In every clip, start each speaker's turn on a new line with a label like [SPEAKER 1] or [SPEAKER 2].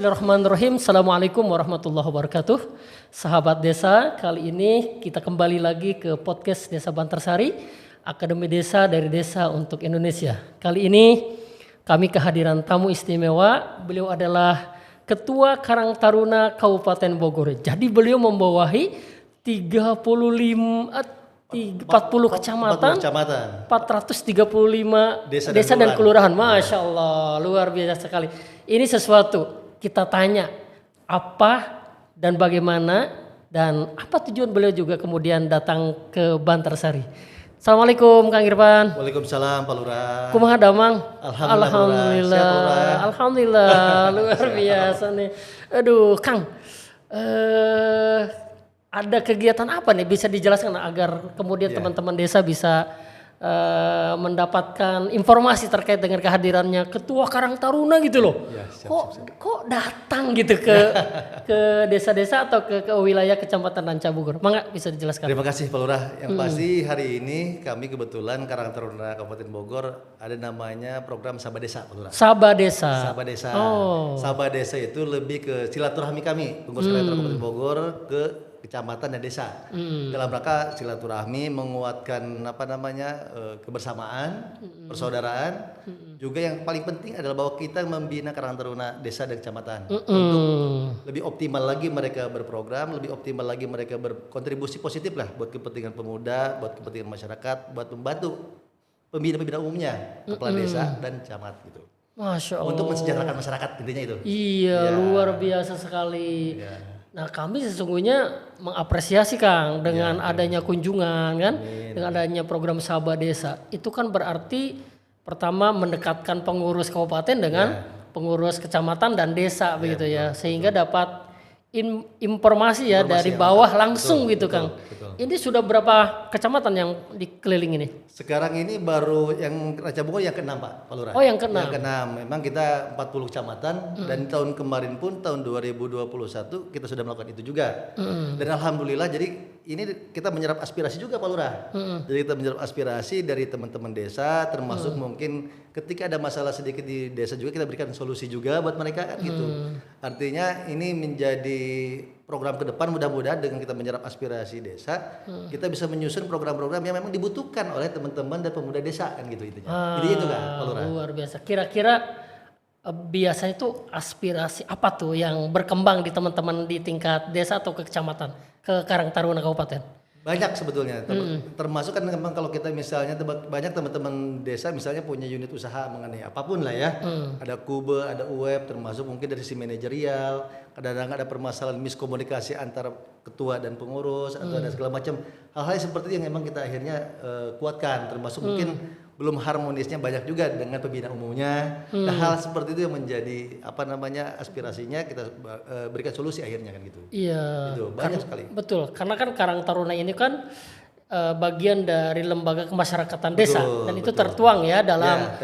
[SPEAKER 1] Bismillahirrahmanirrahim. Assalamualaikum warahmatullahi wabarakatuh. Sahabat desa, kali ini kita kembali lagi ke podcast Desa Bantarsari, Akademi Desa dari Desa untuk Indonesia. Kali ini kami kehadiran tamu istimewa. Beliau adalah Ketua Karang Taruna Kabupaten Bogor. Jadi beliau membawahi 40 kecamatan, 435 desa dan kelurahan. Masya Allah, luar biasa sekali. Ini sesuatu kita tanya apa dan bagaimana dan apa tujuan beliau juga kemudian datang ke Bantarsari. Assalamualaikum Kang Irfan.
[SPEAKER 2] Waalaikumsalam Pak Lurah.
[SPEAKER 1] Kumaha damang?
[SPEAKER 2] Alhamdulillah.
[SPEAKER 1] Alhamdulillah, luar biasa nih. Aduh, Kang. Ada kegiatan apa nih bisa dijelaskan agar kemudian teman-teman desa bisa mendapatkan informasi terkait dengan kehadirannya Ketua Karang Taruna gitu loh.
[SPEAKER 2] Ya,
[SPEAKER 1] Kok datang gitu ke desa-desa atau ke wilayah Kecamatan Ranca Bogor? Mangga bisa dijelaskan.
[SPEAKER 2] Terima kasih Pak Lurah. Yang pasti hari ini kami kebetulan Karang Taruna Kabupaten Bogor ada namanya program Sabah Desa Pak Lurah.
[SPEAKER 1] Sabah Desa.
[SPEAKER 2] Sabah Desa.
[SPEAKER 1] Oh.
[SPEAKER 2] Sabah Desa itu lebih ke silaturahmi kami pengurus Kabupaten Bogor ke kecamatan dan desa dalam rangka silaturahmi, menguatkan kebersamaan, persaudaraan. Juga yang paling penting adalah bahwa kita membina Karang Taruna desa dan kecamatan untuk lebih optimal lagi mereka berprogram, lebih optimal lagi mereka berkontribusi positif lah buat kepentingan pemuda, buat kepentingan masyarakat, buat membantu pembina-pembina umumnya, kepala desa dan camat gitu.
[SPEAKER 1] Masya Allah.
[SPEAKER 2] Untuk mensejahterakan masyarakat intinya itu.
[SPEAKER 1] Iya, luar biasa sekali.
[SPEAKER 2] Ya.
[SPEAKER 1] Nah, kami sesungguhnya mengapresiasi Kang dengan adanya kunjungan kan, dengan adanya program Sabah Desa. Itu kan berarti pertama mendekatkan pengurus kabupaten dengan pengurus kecamatan dan desa begitu ya, sehingga dapat informasi dari bawah langsung gitu Kang.
[SPEAKER 2] Betul.
[SPEAKER 1] Ini sudah berapa kecamatan yang dikeliling ini?
[SPEAKER 2] Sekarang ini baru yang Ranca Bogor yang ke-6 Pak Lurah.
[SPEAKER 1] Oh, yang ke-6.
[SPEAKER 2] Yang ke-6. Memang kita 40 kecamatan dan tahun kemarin pun tahun 2021 kita sudah melakukan itu juga. Dan alhamdulillah jadi ini kita menyerap aspirasi juga Pak Lurah. Jadi kita menyerap aspirasi dari teman-teman desa, termasuk mungkin ketika ada masalah sedikit di desa juga kita berikan solusi juga buat mereka kan gitu. Artinya ini menjadi program ke depan, mudah-mudahan dengan kita menyerap aspirasi desa, kita bisa menyusun program-program yang memang dibutuhkan oleh teman-teman dan pemuda desa kan gitu intinya. Jadi itu kan Pak Lurah.
[SPEAKER 1] Luar biasa. Kira-kira biasanya itu aspirasi apa tuh yang berkembang di teman-teman di tingkat desa atau ke kecamatan, ke Karang Taruna Kabupaten?
[SPEAKER 2] Banyak sebetulnya, termasuk kan memang kalau kita misalnya banyak teman-teman desa misalnya punya unit usaha mengenai apapun lah ya, ada kube, ada UEP, termasuk mungkin dari sisi manajerial, kadang-kadang ada permasalahan miskomunikasi antara ketua dan pengurus atau ada segala macam hal-hal seperti itu yang memang kita akhirnya kuatkan, termasuk mungkin belum harmonisnya banyak juga dengan pembina umumnya. Nah, hal seperti itu yang menjadi aspirasinya kita berikan solusi akhirnya kan gitu.
[SPEAKER 1] Iya.
[SPEAKER 2] Itu banyak sekali.
[SPEAKER 1] Betul, karena kan Karang Taruna ini kan bagian dari lembaga kemasyarakatan desa dan itu tertuang ya dalam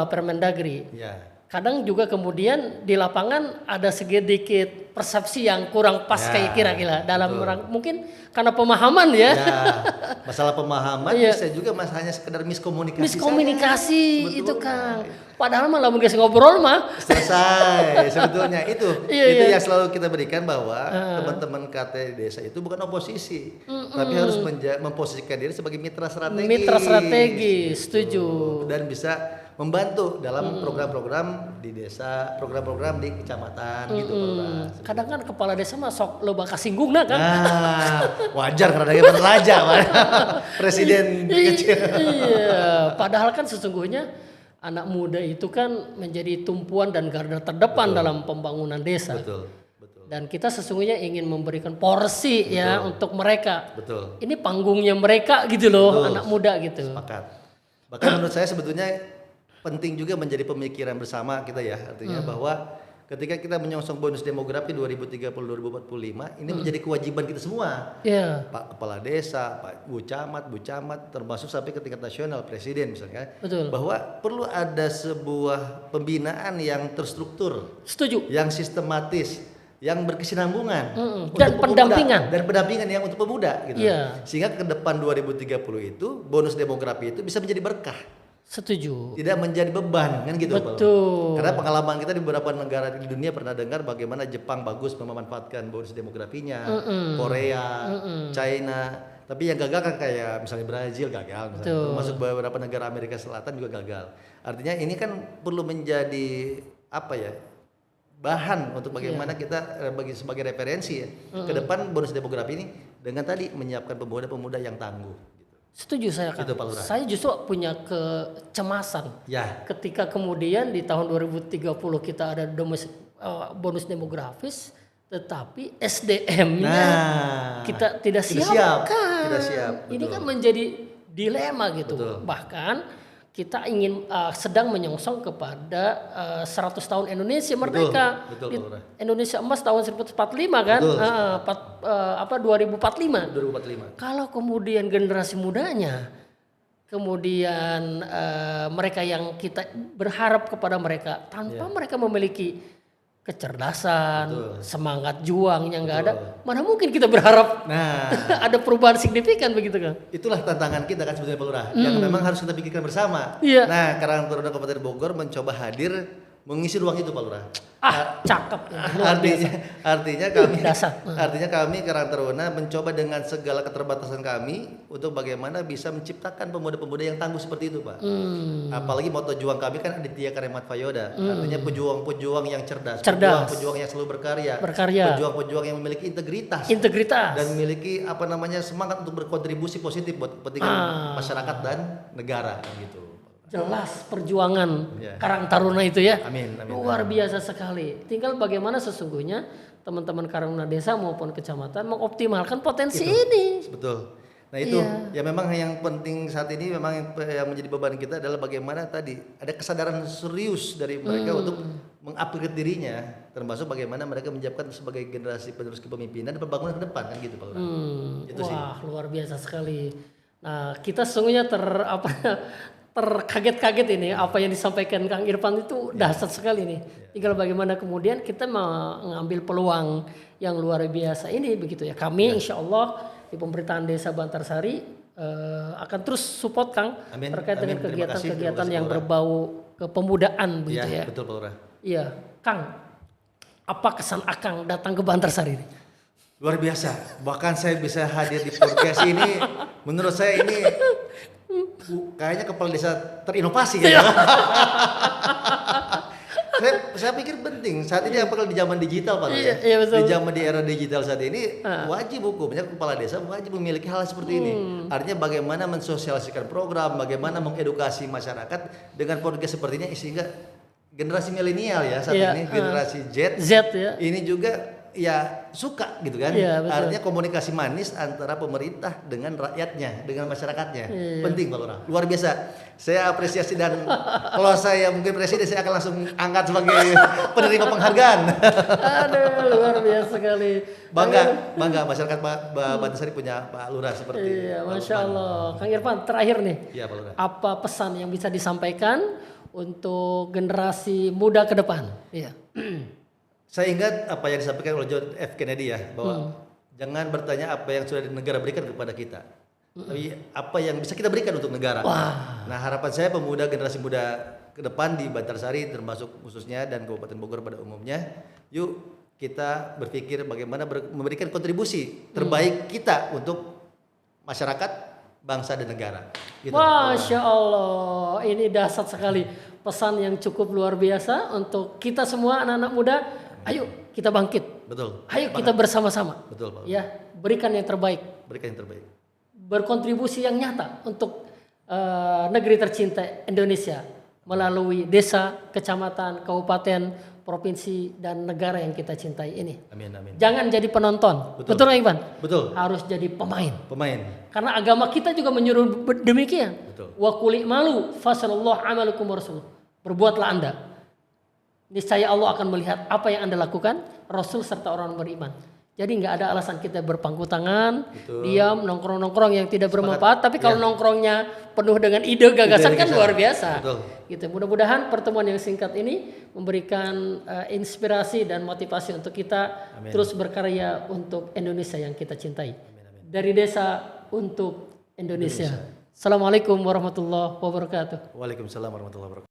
[SPEAKER 1] Permendagri.
[SPEAKER 2] Ya.
[SPEAKER 1] Kadang juga kemudian di lapangan ada sedikit persepsi yang kurang pas kayak kira-kira dalam mungkin karena pemahaman ya.
[SPEAKER 2] Masalah pemahaman bisa juga hanya sekedar miskomunikasi saja.
[SPEAKER 1] Itu Kang. Padahal malah mungkin ngobrol mah
[SPEAKER 2] selesai sebetulnya itu yang selalu kita berikan bahwa teman-teman KT desa itu bukan oposisi, tapi harus memposisikan diri sebagai mitra strategis.
[SPEAKER 1] Setuju.
[SPEAKER 2] Dan bisa membantu dalam program-program di desa, program-program di kecamatan gitu Pak.
[SPEAKER 1] Kadang kan kepala desa mah sok loba kasinggungna kan.
[SPEAKER 2] Wajar karena dia raja presiden kecil.
[SPEAKER 1] Iya, padahal kan sesungguhnya anak muda itu kan menjadi tumpuan dan garda terdepan dalam pembangunan desa.
[SPEAKER 2] Betul.
[SPEAKER 1] Dan kita sesungguhnya ingin memberikan porsi ya untuk mereka.
[SPEAKER 2] Betul.
[SPEAKER 1] Ini panggungnya mereka gitu loh, anak muda gitu.
[SPEAKER 2] Sepakat. Bahkan menurut saya sebetulnya penting juga menjadi pemikiran bersama kita ya, artinya bahwa ketika kita menyongsong bonus demografi 2030-2045 ini menjadi kewajiban kita semua. Pak Kepala Desa, Pak Bu Camat, termasuk sampai ke tingkat nasional, Presiden misalnya.
[SPEAKER 1] Betul.
[SPEAKER 2] Bahwa perlu ada sebuah pembinaan yang terstruktur.
[SPEAKER 1] Setuju.
[SPEAKER 2] Yang sistematis, yang berkesinambungan
[SPEAKER 1] dan pendampingan
[SPEAKER 2] yang untuk pemuda gitu. Sehingga ke depan 2030 itu bonus demografi itu bisa menjadi berkah.
[SPEAKER 1] Setuju.
[SPEAKER 2] Tidak menjadi beban kan gitu Pak.
[SPEAKER 1] Betul.
[SPEAKER 2] Karena pengalaman kita di beberapa negara di dunia pernah dengar bagaimana Jepang bagus memanfaatkan bonus demografinya, Korea, China, tapi yang gagal kan kayak misalnya Brazil gagal, misalnya. Termasuk beberapa negara Amerika Selatan juga gagal. Artinya ini kan perlu menjadi apa ya, bahan untuk bagaimana kita bagi sebagai referensi ya ke depan bonus demografi ini dengan tadi menyiapkan pemuda-pemuda yang tangguh.
[SPEAKER 1] Setuju saya kan.
[SPEAKER 2] Gitu, Pak Lurah.
[SPEAKER 1] Saya justru punya kecemasan
[SPEAKER 2] Ya,
[SPEAKER 1] ketika kemudian di tahun 2030 kita ada bonus demografis, tetapi SDM-nya kita tidak siap.
[SPEAKER 2] Tidak siap.
[SPEAKER 1] Ini kan menjadi dilema gitu.
[SPEAKER 2] Betul.
[SPEAKER 1] Bahkan kita ingin sedang menyongsong kepada 100 tahun Indonesia merdeka.
[SPEAKER 2] Betul, Pak Lurah.
[SPEAKER 1] Indonesia emas tahun 1945 kan?
[SPEAKER 2] Betul.
[SPEAKER 1] 2045.
[SPEAKER 2] 2045.
[SPEAKER 1] Kalau kemudian generasi mudanya, kemudian mereka yang kita berharap kepada mereka tanpa mereka memiliki kecerdasan, semangat juang yang nggak ada, mana mungkin kita berharap ada perubahan signifikan begitu kan?
[SPEAKER 2] Itulah tantangan kita kan sebetulnya Pak Lurah, yang memang harus kita pikirkan bersama.
[SPEAKER 1] Iya.
[SPEAKER 2] Nah, Karang Taruna Kabupaten Bogor mencoba hadir mengisi ruang itu Pak Lurah.
[SPEAKER 1] Cakep.
[SPEAKER 2] Artinya kami Karang Taruna mencoba dengan segala keterbatasan kami untuk bagaimana bisa menciptakan pemuda-pemuda yang tangguh seperti itu Pak. Apalagi moto juang kami kan Aditya Karemat Fayoda, artinya pejuang-pejuang yang cerdas. Pejuang-pejuang yang selalu berkarya. Pejuang-pejuang yang memiliki integritas. Dan memiliki semangat untuk berkontribusi positif buat kepentingan masyarakat dan negara gitu.
[SPEAKER 1] Jelas perjuangan Karang Taruna itu ya.
[SPEAKER 2] Amin.
[SPEAKER 1] Luar biasa sekali. Tinggal bagaimana sesungguhnya teman-teman Karang Taruna desa maupun kecamatan mengoptimalkan potensi ini.
[SPEAKER 2] Betul. Nah itu ya memang yang penting saat ini memang yang menjadi beban kita adalah bagaimana tadi ada kesadaran serius dari mereka untuk mengupgrade dirinya, termasuk bagaimana mereka menyiapkan sebagai generasi penerus kepemimpinan dan pembangunan ke depan kan gitu Pak Lurah. Itu sih.
[SPEAKER 1] Wah, luar biasa sekali. Nah, kita sesungguhnya terkaget-kaget ini apa yang disampaikan Kang Irfan itu dahsyat sekali nih. Tinggal bagaimana kemudian kita mengambil peluang yang luar biasa ini begitu ya. Kami insya Allah di pemerintahan Desa Bantarsari akan terus support Kang terkait dengan kegiatan-kegiatan yang berbau kepemudaan begitu ya.
[SPEAKER 2] Betul Pak Lurah.
[SPEAKER 1] Iya, Kang. Apa kesan Akang datang ke Bantarsari ini?
[SPEAKER 2] Luar biasa. Bahkan saya bisa hadir di podcast ini, menurut saya ini kayaknya kepala desa terinovasi ya. saya pikir penting saat ini apalagi di zaman digital Pak.
[SPEAKER 1] Iya, betul.
[SPEAKER 2] Di era digital saat ini wajib hukumnya kepala desa wajib memiliki hal seperti ini. Artinya bagaimana mensosialisasikan program, bagaimana mengedukasi masyarakat dengan podcast seperti ini sehingga generasi milenial ya saat ini generasi Z
[SPEAKER 1] ya.
[SPEAKER 2] Ini juga ya suka gitu kan. Artinya komunikasi manis antara pemerintah dengan rakyatnya, dengan masyarakatnya. Penting Pak Lurah. Luar biasa. Saya apresiasi dan kalau saya mungkin presiden saya akan langsung angkat sebagai penerima penghargaan.
[SPEAKER 1] Aduh, luar biasa sekali.
[SPEAKER 2] Bangga masyarakat Bantarsari punya Pak Lurah seperti
[SPEAKER 1] Iya, Masya Allah. Kang Irfan, terakhir nih.
[SPEAKER 2] Iya, Pak Lurah.
[SPEAKER 1] Apa pesan yang bisa disampaikan untuk generasi muda ke depan? Iya.
[SPEAKER 2] Saya ingat apa yang disampaikan oleh John F. Kennedy ya, bahwa jangan bertanya apa yang sudah negara berikan kepada kita, tapi apa yang bisa kita berikan untuk negara. Nah, harapan saya pemuda generasi muda ke depan di Bantarsari termasuk khususnya dan Kabupaten Bogor pada umumnya, yuk kita berpikir bagaimana memberikan kontribusi terbaik kita untuk masyarakat, bangsa dan negara. Gitu.
[SPEAKER 1] Masya Allah, ini dahsyat sekali. Pesan yang cukup luar biasa untuk kita semua anak-anak muda. Ayo kita bangkit.
[SPEAKER 2] Betul.
[SPEAKER 1] Ayo kita bersama-sama.
[SPEAKER 2] Betul, Pak.
[SPEAKER 1] Ya, berikan yang terbaik.
[SPEAKER 2] Berikan yang terbaik.
[SPEAKER 1] Berkontribusi yang nyata untuk negeri tercinta Indonesia melalui desa, kecamatan, kabupaten, provinsi dan negara yang kita cintai ini.
[SPEAKER 2] Amin.
[SPEAKER 1] Jangan jadi penonton. Betul nggak Ivan?
[SPEAKER 2] Betul.
[SPEAKER 1] Harus jadi pemain.
[SPEAKER 2] Karena
[SPEAKER 1] agama kita juga menyuruh demikian.
[SPEAKER 2] Betul.
[SPEAKER 1] Wa qul i'malu fasallallahu amalukum wa rasuluh. Berbuatlah Anda. Niscaya Allah akan melihat apa yang Anda lakukan, Rasul serta orang beriman. Jadi nggak ada alasan kita berpangku tangan, diam, nongkrong-nongkrong yang tidak bermanfaat. Tapi kalau nongkrongnya penuh dengan ide gagasan kan luar biasa.
[SPEAKER 2] Betul.
[SPEAKER 1] Gitu. Mudah-mudahan pertemuan yang singkat ini memberikan inspirasi dan motivasi untuk kita terus berkarya untuk Indonesia yang kita cintai. Dari desa untuk Indonesia. Assalamualaikum warahmatullahi wabarakatuh.
[SPEAKER 2] Waalaikumsalam warahmatullahi wabarakatuh.